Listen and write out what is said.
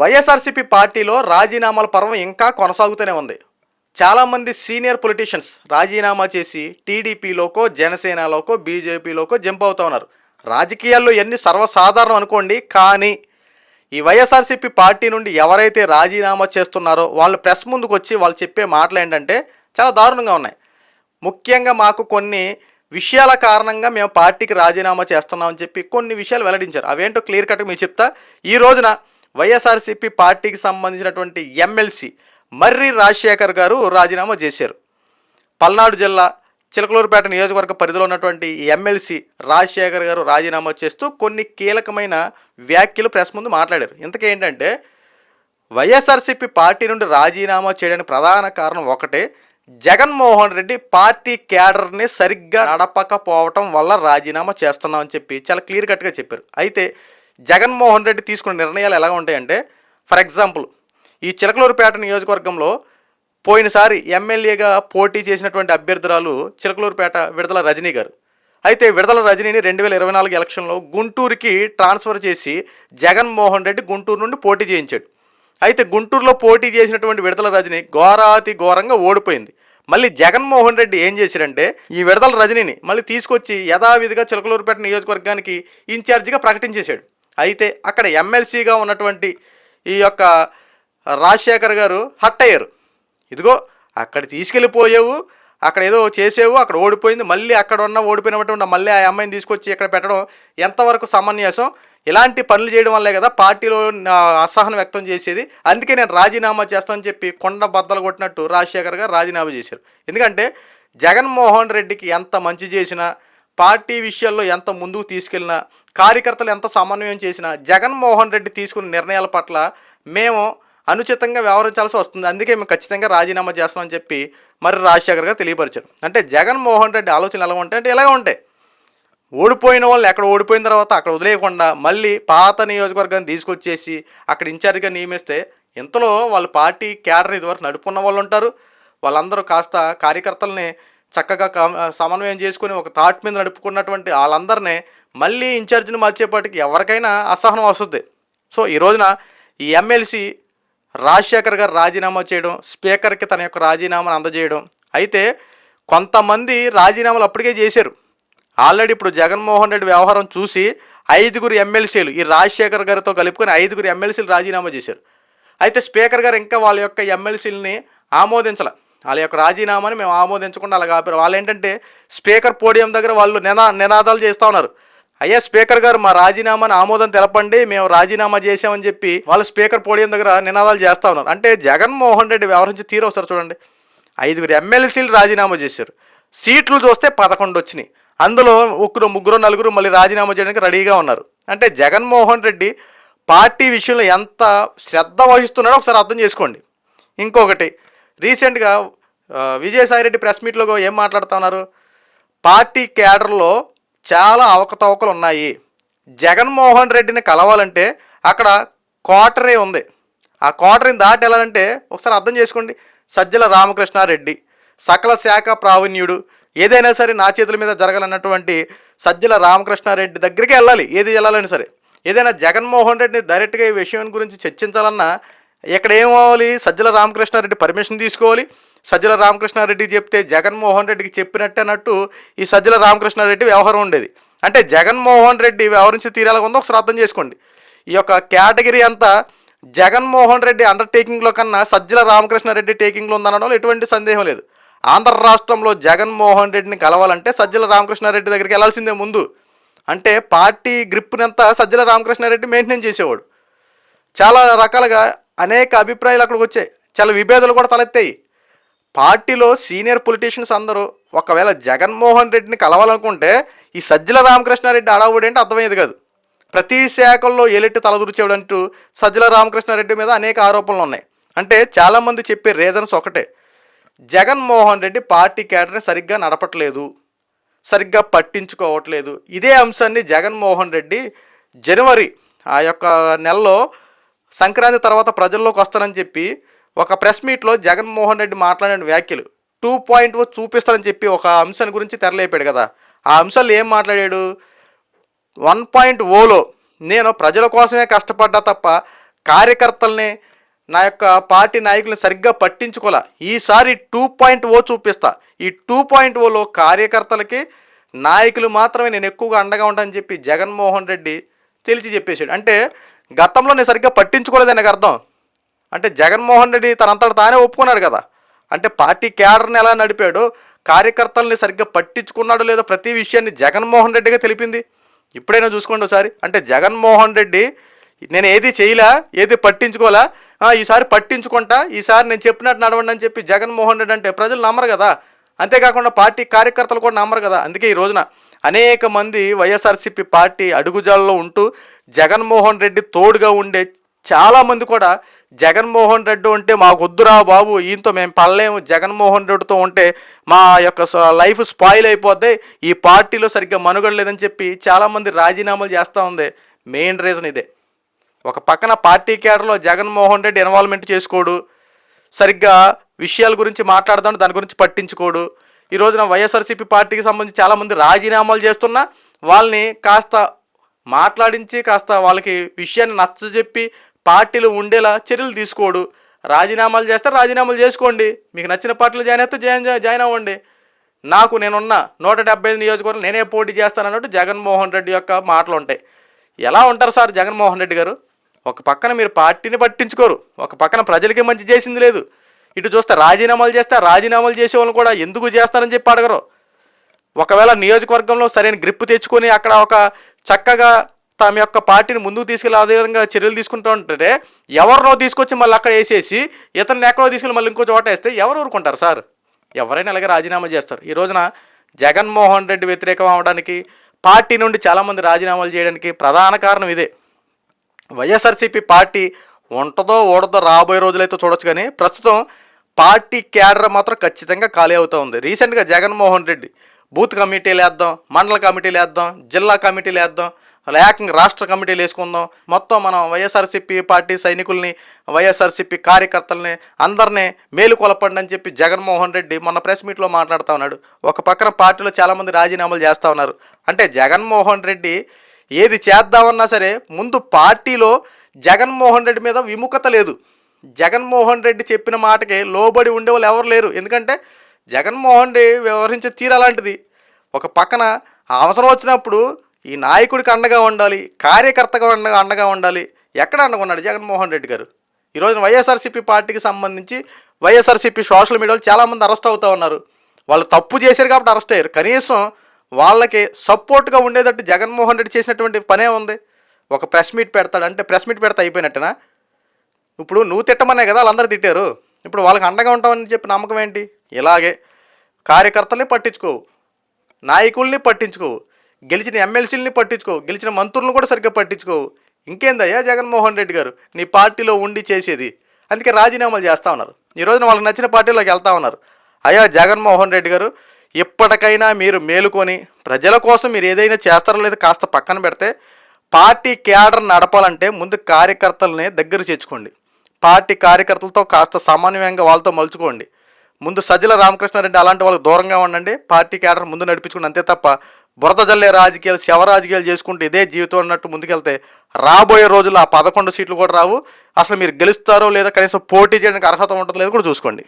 వైఎస్ఆర్సీపీ పార్టీలో రాజీనామాల పర్వం ఇంకా కొనసాగుతూనే ఉంది. చాలామంది సీనియర్ పొలిటీషియన్స్ రాజీనామా చేసి టీడీపీలోకో, జనసేనలోకో, బీజేపీలోకో జంప్ అవుతూ ఉన్నారు. రాజకీయాల్లో ఎన్ని సర్వసాధారణం అనుకోండి, కానీ ఈ వైఎస్ఆర్సీపీ పార్టీ నుండి ఎవరైతే రాజీనామా చేస్తున్నారో వాళ్ళు ప్రెస్ ముందుకు వచ్చి వాళ్ళు చెప్పే మాటలు ఏంటంటే చాలా దారుణంగా ఉన్నాయి. ముఖ్యంగా మాకు కొన్ని విషయాల కారణంగా మేము పార్టీకి రాజీనామా చేస్తున్నామని చెప్పి కొన్ని విషయాలు వెల్లడించారు. అవేంటో క్లియర్ కట్గా మీకు చెప్తా. ఈ రోజున వైఎస్ఆర్సీపీ పార్టీకి సంబంధించినటువంటి ఎమ్మెల్సీ మర్రి రాజశేఖర్ గారు రాజీనామా చేశారు. పల్నాడు జిల్లా చిలకలూరుపేట నియోజకవర్గ పరిధిలో ఉన్నటువంటి ఎమ్మెల్సీ రాజశేఖర్ గారు రాజీనామా చేస్తూ కొన్ని కీలకమైన వ్యాఖ్యలు ప్రెస్ ముందు మాట్లాడారు. ఇంతకేంటంటే వైఎస్ఆర్సీపీ పార్టీ నుండి రాజీనామా చేయడానికి ప్రధాన కారణం ఒకటే, జగన్మోహన్ రెడ్డి పార్టీ క్యాడర్ని సరిగ్గా నడపకపోవటం వల్ల రాజీనామా చేస్తున్నామని చెప్పి చాలా క్లియర్ కట్గా చెప్పారు. అయితే జగన్మోహన్ రెడ్డి తీసుకున్న నిర్ణయాలు ఎలా ఉంటాయంటే, ఫర్ ఎగ్జాంపుల్ ఈ చిలకలూరుపేట నియోజకవర్గంలో పోయినసారి ఎమ్మెల్యేగా పోటీ చేసినటువంటి అభ్యర్థురాలు చిలకలూరుపేట విడదల రజనీ గారు. అయితే విడదల రజనీని 2024 ఎలక్షన్లో గుంటూరుకి ట్రాన్స్ఫర్ చేసి జగన్మోహన్ రెడ్డి గుంటూరు నుండి పోటీ చేయించాడు. అయితే గుంటూరులో పోటీ చేసినటువంటి విడదల రజనీ ఘోరాతి ఘోరంగా ఓడిపోయింది. మళ్ళీ జగన్మోహన్ రెడ్డి ఏం చేశాడంటే ఈ విడదల రజనీని మళ్ళీ తీసుకొచ్చి యథావిధిగా చిలకలూరుపేట నియోజకవర్గానికి ఇన్ఛార్జిగా ప్రకటించేశాడు. అయితే అక్కడ ఎమ్మెల్సీగా ఉన్నటువంటి ఈ యొక్క రాజశేఖర్ గారు హట్ అయ్యారు. ఇదిగో అక్కడ తీసుకెళ్ళిపోయావు, అక్కడ ఏదో చేసావు, అక్కడ ఓడిపోయింది, మళ్ళీ అక్కడ ఉన్న ఓడిపోయినటువంటి మళ్ళీ ఆ అమ్మాయిని తీసుకొచ్చి ఇక్కడ పెట్టడం ఎంతవరకు సమంజసం? ఇలాంటి పనులు చేయడం వల్లే కదా పార్టీలో అసహనం వ్యక్తం చేసేది. అందుకే నేను రాజీనామా చేస్తానని చెప్పి కొండ బద్దలు కొట్టినట్టు రాజశేఖర్ గారు రాజీనామా చేశారు. ఎందుకంటే జగన్మోహన్ రెడ్డికి ఎంత మంచి చేసినా, పార్టీ విషయాల్లో ఎంత ముందుకు తీసుకెళ్ళినా, కార్యకర్తలు ఎంత సమన్వయం చేసినా జగన్మోహన్ రెడ్డి తీసుకున్న నిర్ణయాల పట్ల మేము అనుచితంగా వ్యవహరించాల్సి వస్తుంది. అందుకే మేము ఖచ్చితంగా రాజీనామా చేస్తామని చెప్పి మరి రాజశేఖర్ గారు తెలియపరిచారు. అంటే జగన్మోహన్ రెడ్డి ఆలోచనలు ఎలా ఉంటాయి అంటే ఇలాగే ఉంటాయి. ఓడిపోయిన వాళ్ళు ఎక్కడ ఓడిపోయిన తర్వాత అక్కడ వదిలేయకుండా మళ్ళీ పాత నియోజకవర్గాన్ని తీసుకొచ్చేసి అక్కడ ఇన్ఛార్జిగా నియమిస్తే ఇంతలో వాళ్ళ పార్టీ క్యాడర్ ఇదివరకు నడుపుకున్న వాళ్ళు ఉంటారు. వాళ్ళందరూ కాస్త కార్యకర్తల్ని చక్కగా సమన్వయం చేసుకుని ఒక థాట్ మీద నడుపుకున్నటువంటి వాళ్ళందరినీ మళ్ళీ ఇన్ఛార్జిని మార్చేపాటికి ఎవరికైనా అసహనం వస్తుంది. సో ఈ రోజున ఈ ఎమ్మెల్సీ రాజశేఖర్ గారు రాజీనామా చేయడం, స్పీకర్కి తన యొక్క రాజీనామాను అందజేయడం. అయితే కొంతమంది రాజీనామాలు అప్పటికే చేశారు. ఆల్రెడీ ఇప్పుడు జగన్మోహన్ రెడ్డి వ్యవహారం చూసి 5 ఎమ్మెల్సీలు ఈ రాజశేఖర్ గారితో కలుపుకొని 5 ఎమ్మెల్సీలు రాజీనామా చేశారు. అయితే స్పీకర్ గారు ఇంకా వాళ్ళ యొక్క ఎమ్మెల్సీలని ఆమోదించాల. వాళ్ళ యొక్క రాజీనామాని మేము ఆమోదించకుండా అలా ఆపారు. వాళ్ళు ఏంటంటే స్పీకర్ పోడియం దగ్గర వాళ్ళు నినాదాలు చేస్తూ ఉన్నారు. అయ్యా స్పీకర్ గారు మా రాజీనామాని ఆమోదం తెలపండి, మేము రాజీనామా చేసామని చెప్పి వాళ్ళు స్పీకర్ పోడియం దగ్గర నినాదాలు చేస్తూ ఉన్నారు. అంటే జగన్మోహన్ రెడ్డి వ్యవహరించి తీరు వస్తారు చూడండి. 5 ఎమ్మెల్సీలు రాజీనామా చేశారు. సీట్లు చూస్తే 11 వచ్చినాయి. అందులో 1, 3, 4 మళ్ళీ రాజీనామా చేయడానికి రెడీగా ఉన్నారు. అంటే జగన్మోహన్ రెడ్డి పార్టీ విషయంలో ఎంత శ్రద్ధ వహిస్తున్నాడో ఒకసారి అర్థం చేసుకోండి. ఇంకొకటి, రీసెంట్గా విజయసాయిరెడ్డి ప్రెస్ మీట్లో ఏం మాట్లాడుతూ ఉన్నారు, పార్టీ క్యాడర్లో చాలా అవకతవకలు ఉన్నాయి, జగన్మోహన్ రెడ్డిని కలవాలంటే అక్కడ కోటరీ ఉంది, ఆ కోటరీని దాటి వెళ్ళాలంటే ఒకసారి అర్థం చేసుకోండి. సజ్జల రామకృష్ణారెడ్డి సకల శాఖ ప్రావీణ్యుడు, ఏదైనా సరే నా చేతుల మీద జరగాలన్నటువంటి సజ్జల రామకృష్ణారెడ్డి దగ్గరికి వెళ్ళాలి. ఏది వెళ్ళాలని సరే, ఏదైనా జగన్మోహన్ రెడ్డిని డైరెక్ట్గా ఈ విషయం గురించి చర్చించాలన్నా ఇక్కడ ఏమవ్వాలి, సజ్జల రామకృష్ణారెడ్డి పర్మిషన్ తీసుకోవాలి. సజ్జల రామకృష్ణారెడ్డి చెప్తే జగన్మోహన్ రెడ్డికి చెప్పినట్టు అన్నట్టు ఈ సజ్జల రామకృష్ణారెడ్డి వ్యవహారం ఉండేది. అంటే జగన్మోహన్ రెడ్డి వ్యవహరించి తీరాల ఉందో ఒకసారి అర్థం చేసుకోండి. ఈ యొక్క కేటగిరీ అంతా జగన్మోహన్ రెడ్డి అండర్టేకింగ్లో కన్నా సజ్జల రామకృష్ణారెడ్డి టేకింగ్లో ఉందనడంలో ఎటువంటి సందేహం లేదు. ఆంధ్ర రాష్ట్రంలో జగన్మోహన్ రెడ్డిని కలవాలంటే సజ్జల రామకృష్ణారెడ్డి దగ్గరికి వెళ్ళాల్సిందే ముందు. అంటే పార్టీ గ్రిప్నంతా సజ్జల రామకృష్ణారెడ్డి మెయింటైన్ చేసేవాడు. చాలా రకాలుగా అనేక అభిప్రాయాలు అక్కడికి వచ్చాయి, చాలా విభేదాలు కూడా తలెత్తాయి. పార్టీలో సీనియర్ పొలిటీషియన్స్ అందరూ ఒకవేళ జగన్మోహన్ రెడ్డిని కలవాలనుకుంటే ఈ సజ్జల రామకృష్ణారెడ్డి అడావుడు ఏంటి అర్థమయ్యేది కాదు. ప్రతి శాఖల్లో ఏలెట్టి తలదూర్చేవాడు అంటూ సజ్జల రామకృష్ణారెడ్డి మీద అనేక ఆరోపణలు ఉన్నాయి. అంటే చాలామంది చెప్పే రీజన్స్ ఒకటే, జగన్మోహన్ రెడ్డి పార్టీ క్యాడర్ని సరిగ్గా నడపట్లేదు, సరిగ్గా పట్టించుకోవట్లేదు. ఇదే అంశాన్ని జగన్మోహన్ రెడ్డి జనవరి ఆ యొక్క నెలలో సంక్రాంతి తర్వాత ప్రజల్లోకి వస్తానని చెప్పి ఒక ప్రెస్ మీట్లో జగన్మోహన్ రెడ్డి మాట్లాడిన వ్యాఖ్యలు 2.0 చూపిస్తానని చెప్పి ఒక అంశాన్ని గురించి తెరలేపాడు కదా. ఆ అంశాలు ఏం మాట్లాడాడు, 1.0లో నేను ప్రజల కోసమే కష్టపడ్డా తప్ప కార్యకర్తల్ని నా యొక్క పార్టీ నాయకులను సరిగ్గా పట్టించుకోలే. ఈసారి 2.0 చూపిస్తా. ఈ 2.0లో కార్యకర్తలకి నాయకులు మాత్రమే నేను ఎక్కువగా అండగా ఉంటానని చెప్పి జగన్మోహన్ రెడ్డి తెలిసి చెప్పేశాడు. అంటే గతంలో నేను సరిగ్గా పట్టించుకోలేదని నాకు అర్థం. అంటే జగన్మోహన్ రెడ్డి తనంతట తానే ఒప్పుకున్నాడు కదా. అంటే పార్టీ క్యాడర్ని ఎలా నడిపాడో కార్యకర్తల్ని సరిగ్గా పట్టించుకున్నాడో లేదో ప్రతి విషయాన్ని జగన్మోహన్ రెడ్డిగా తెలిపింది. ఇప్పుడైనా చూసుకోండి ఒకసారి. అంటే జగన్మోహన్ రెడ్డి నేను ఏది చేయలే, ఏది పట్టించుకోలే, ఈసారి పట్టించుకుంటా, ఈసారి నేను చెప్పినట్టు నడవండి అని చెప్పి జగన్మోహన్ రెడ్డి అంటే ప్రజలు నమ్మరు కదా. అంతేకాకుండా పార్టీ కార్యకర్తలు కూడా నమ్మరు కదా. అందుకే ఈ రోజున అనేక మంది వైఎస్ఆర్సీపీ పార్టీ అడుగుజాలలో ఉంటూ జగన్మోహన్ రెడ్డి తోడుగా ఉండే చాలామంది కూడా జగన్మోహన్ రెడ్డి ఉంటే మాకు వద్దురా బాబు, ఈయనతో మేము పడలేము, జగన్మోహన్ రెడ్డితో ఉంటే మా యొక్క లైఫ్ స్పాయిల్ అయిపోద్ది, ఈ పార్టీలో సరిగ్గా మనుగడ లేదని చెప్పి చాలామంది రాజీనామాలు చేస్తూ ఉంది. మెయిన్ రీజన్ ఇదే. ఒక పక్కన పార్టీ కేడర్లో జగన్మోహన్ రెడ్డి ఇన్వాల్వ్మెంట్ చేసుకోడు, సరిగ్గా విషయాల గురించి మాట్లాడదాం దాని గురించి పట్టించుకోడు. ఈ రోజున వైఎస్ఆర్సీపీ పార్టీకి సంబంధించి చాలామంది రాజీనామాలు చేస్తున్నా వాళ్ళని కాస్త మాట్లాడించి కాస్త వాళ్ళకి విషయాన్ని నచ్చజెప్పి పార్టీలు ఉండేలా చర్యలు తీసుకోడు. రాజీనామాలు చేస్తే రాజీనామాలు చేసుకోండి, మీకు నచ్చిన పార్టీలో జాయిన్ అయితే జాయిన్ అవ్వండి, నేనున్న 175 నియోజకవర్గాలు నేనే పోటీ చేస్తానన్నట్టు జగన్మోహన్ రెడ్డి యొక్క మాటలు ఉంటాయి. ఎలా ఉంటారు సార్ జగన్మోహన్ రెడ్డి గారు? ఒక పక్కన మీరు పార్టీని పట్టించుకోరు, ఒక పక్కన ప్రజలకి మంచి చేసింది లేదు, ఇటు చూస్తే రాజీనామాలు చేస్తే రాజీనామాలు చేసే వాళ్ళు కూడా ఎందుకు చేస్తారని చెప్పి అడగరు. ఒకవేళ నియోజకవర్గంలో సరైన గ్రిప్ తెచ్చుకొని అక్కడ ఒక చక్కగా తమ యొక్క పార్టీని ముందుకు తీసుకెళ్ళి అదేవిధంగా చర్యలు తీసుకుంటూ ఉంటే ఎవరినో తీసుకొచ్చి మళ్ళీ అక్కడ వేసేసి ఇతన్ని ఎక్కడో తీసుకెళ్ళి మళ్ళీ ఇంకో చోట వేస్తే ఎవరు ఊరుకుంటారు సార్? ఎవరైనా అలాగే రాజీనామా చేస్తారు. ఈ రోజున జగన్మోహన్ రెడ్డి వ్యతిరేకం అవడానికి, పార్టీ నుండి చాలామంది రాజీనామాలు చేయడానికి ప్రధాన కారణం ఇదే. వైఎస్ఆర్సీపీ పార్టీ ఉంటుందో ఓడదో రాబోయే రోజులైతే చూడొచ్చు, కానీ ప్రస్తుతం పార్టీ క్యాడర్ మాత్రం ఖచ్చితంగా ఖాళీ అవుతూ ఉంది. రీసెంట్గా జగన్మోహన్ రెడ్డి బూత్ కమిటీలు వేద్దాం, మండల కమిటీలు వేద్దాం, జిల్లా కమిటీలు వేద్దాం, ఏకంగా రాష్ట్ర కమిటీలు వేసుకుందాం, మొత్తం మనం వైఎస్ఆర్సీపీ పార్టీ సైనికుల్ని, వైఎస్ఆర్సీపీ కార్యకర్తల్ని అందరినీ మేలుకొలపండి అని చెప్పి జగన్మోహన్ రెడ్డి మొన్న ప్రెస్ మీట్లో మాట్లాడుతూ ఉన్నాడు. ఒక పక్కన పార్టీలో చాలామంది రాజీనామాలు చేస్తూ ఉన్నారు. అంటే జగన్మోహన్ రెడ్డి ఏది చేద్దామన్నా సరే ముందు పార్టీలో జగన్మోహన్ రెడ్డి మీద విముఖత లేదు. జగన్మోహన్ రెడ్డి చెప్పిన మాటకి లోబడి ఉండేవాళ్ళు ఎవరు లేరు. ఎందుకంటే జగన్మోహన్ రెడ్డి వ్యవహరించే తీరు అలాంటిది. ఒక పక్కన అవసరం వచ్చినప్పుడు ఈ నాయకుడికి అండగా ఉండాలి, కార్యకర్తగా అండగా ఉండాలి. ఎక్కడ అండగా ఉన్నాడు జగన్మోహన్ రెడ్డి గారు? ఈరోజు వైఎస్ఆర్సీపీ పార్టీకి సంబంధించి వైఎస్ఆర్సీపీ సోషల్ మీడియాలో చాలామంది అరెస్ట్ అవుతూ ఉన్నారు. వాళ్ళు తప్పు చేశారు కాబట్టి అరెస్ట్ అయ్యారు. కనీసం వాళ్ళకి సపోర్ట్గా ఉండేటట్టు జగన్మోహన్ రెడ్డి చేసినటువంటి పనే ఉంది. ఒక ప్రెస్ మీట్ పెడతాడు అంటే ప్రెస్ మీట్ పెడితే అయిపోయినట్టేనా? ఇప్పుడు నువ్వు తిట్టమనే కదా వాళ్ళందరూ తిట్టారు, ఇప్పుడు వాళ్ళకి అండగా ఉంటామని చెప్పి నమ్మకం ఏంటి? ఇలాగే కార్యకర్తల్ని పట్టించుకోవు, నాయకుల్ని పట్టించుకోవు, గెలిచిన ఎమ్మెల్సీలని పట్టించుకోవు, గెలిచిన మంత్రులను కూడా సరిగ్గా పట్టించుకోవు. ఇంకేందయ్యా జగన్మోహన్ రెడ్డి గారు నీ పార్టీలో ఉండి చేసేది? అందుకే రాజీనామాలు చేస్తూ ఉన్నారు. ఈ రోజున వాళ్ళకి నచ్చిన పార్టీలోకి వెళ్తూ ఉన్నారు. అయ్యా జగన్మోహన్ రెడ్డి గారు, ఇప్పటికైనా మీరు మేలుకొని ప్రజల కోసం మీరు ఏదైనా చేస్తారో లేదో కాస్త పక్కన పెడితే, పార్టీ క్యాడర్ నడపాలంటే ముందు కార్యకర్తలని దగ్గర చేర్చుకోండి. పార్టీ కార్యకర్తలతో కాస్త సమన్వయంగా వాళ్ళతో మలుచుకోండి. ముందు సజ్జల రామకృష్ణారెడ్డి అలాంటి వాళ్ళకి దూరంగా ఉండండి. పార్టీ క్యాడర్ ముందు నడిపించుకోండి. అంతే తప్ప బురద జల్లే రాజకీయాలు, శవ రాజకీయాలు చేసుకుంటూ ఇదే జీవితం అన్నట్టు ముందుకెళ్తే రాబోయే రోజుల్లో ఆ 11 సీట్లు కూడా రావు. అసలు మీరు గెలుస్తారో లేదా, కనీసం పోటీ చేయడానికి అర్హత ఉంటుందో లేదో కూడా చూసుకోండి.